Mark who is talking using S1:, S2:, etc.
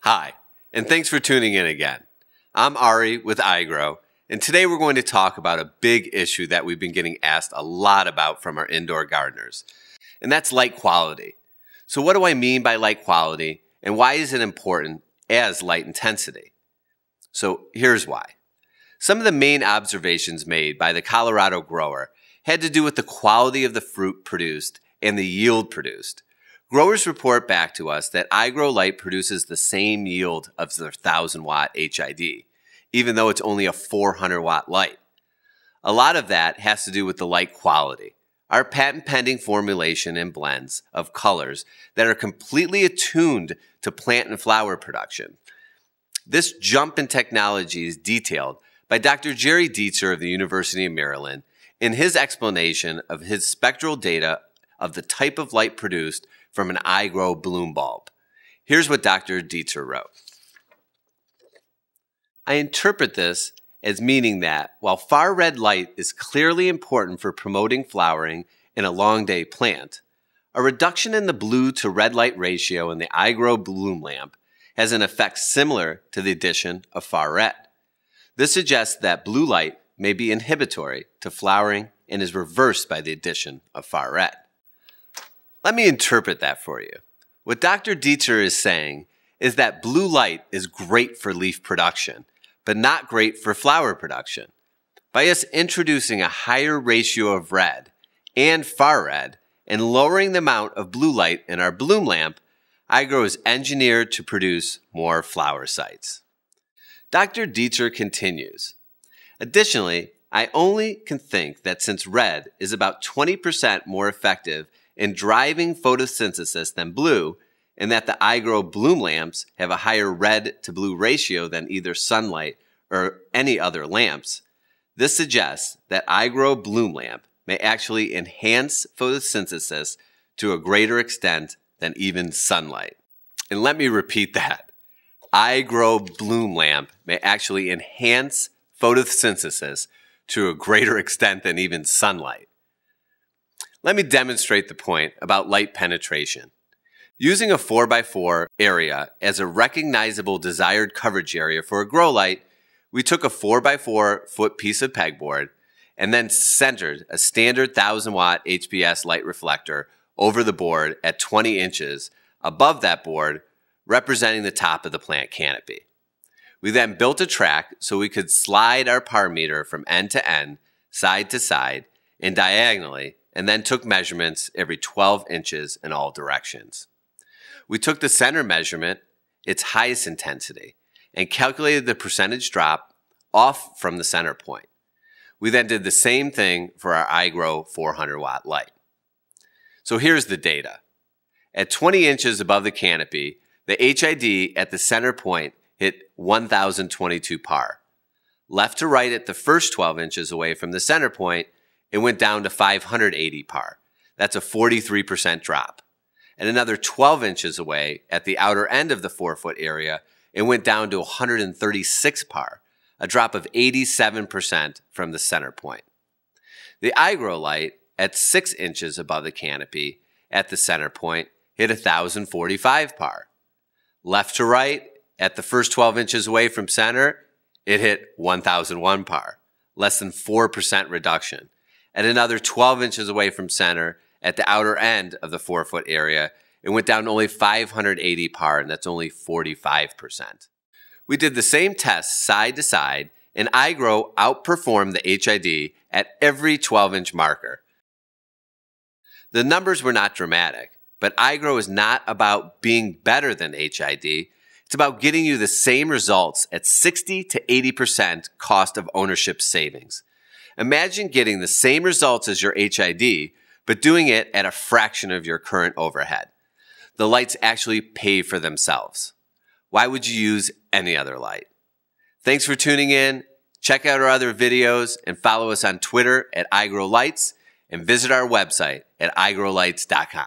S1: Hi, and thanks for tuning in again. I'm Ari with iGROW, and today we're going to talk about a big issue that we've been getting asked a lot about from our indoor gardeners, and that's light quality. So what do I mean by light quality, and why is it important as light intensity? So here's why. Some of the main observations made by the Colorado grower had to do with the quality of the fruit produced and the yield produced. Growers report back to us that iGROW Light produces the same yield of their 1000-watt HID, even though it's only a 400-watt light. A lot of that has to do with the light quality, our patent-pending formulation and blends of colors that are completely attuned to plant and flower production. This jump in technology is detailed by Dr. Jerry Dietzer of the University of Maryland in his explanation of his spectral data of the type of light produced from an iGROW bloom bulb. Here's what Dr. Dietzer wrote. I interpret this as meaning that while far red light is clearly important for promoting flowering in a long day plant, a reduction in the blue to red light ratio in the iGROW bloom lamp has an effect similar to the addition of far red. This suggests that blue light may be inhibitory to flowering and is reversed by the addition of far red. Let me interpret that for you. What Dr. Dietzer is saying is that blue light is great for leaf production, but not great for flower production. By us introducing a higher ratio of red and far red and lowering the amount of blue light in our bloom lamp, iGROW is engineered to produce more flower sites. Dr. Dietzer continues, additionally, I only can think that since red is about 20% more effective in driving photosynthesis than blue, and that the iGROW bloom lamps have a higher red to blue ratio than either sunlight or any other lamps, this suggests that iGROW bloom lamp may actually enhance photosynthesis to a greater extent than even sunlight. And let me repeat that. iGROW bloom lamp may actually enhance photosynthesis to a greater extent than even sunlight. Let me demonstrate the point about light penetration. Using a 4x4 area as a recognizable desired coverage area for a grow light, we took a 4x4 foot piece of pegboard and then centered a standard 1000-watt HPS light reflector over the board at 20 inches above that board, representing the top of the plant canopy. We then built a track so we could slide our par meter from end to end, side to side, and diagonally, and then took measurements every 12 inches in all directions. We took the center measurement, its highest intensity, and calculated the percentage drop off from the center point. We then did the same thing for our iGROW 400-watt light. So here's the data. At 20 inches above the canopy, the HID at the center point hit 1022 par. Left to right at the first 12 inches away from the center point, it went down to 580 par. That's a 43% drop. And another 12 inches away at the outer end of the 4-foot area, it went down to 136 par, a drop of 87% from the center point. The iGROW light at 6 inches above the canopy at the center point hit 1045 par. Left to right at the first 12 inches away from center, it hit 1001 par, less than 4% reduction. At another 12 inches away from center, at the outer end of the 4-foot area, it went down to only 580 par, and that's only 45%. We did the same test side to side, and iGROW outperformed the HID at every 12-inch marker. The numbers were not dramatic, but iGROW is not about being better than HID. It's about getting you the same results at 60 to 80% cost of ownership savings. Imagine getting the same results as your HID, but doing it at a fraction of your current overhead. The lights actually pay for themselves. Why would you use any other light? Thanks for tuning in. Check out our other videos and follow us on Twitter at iGROW Lights and visit our website at iGrowlights.com.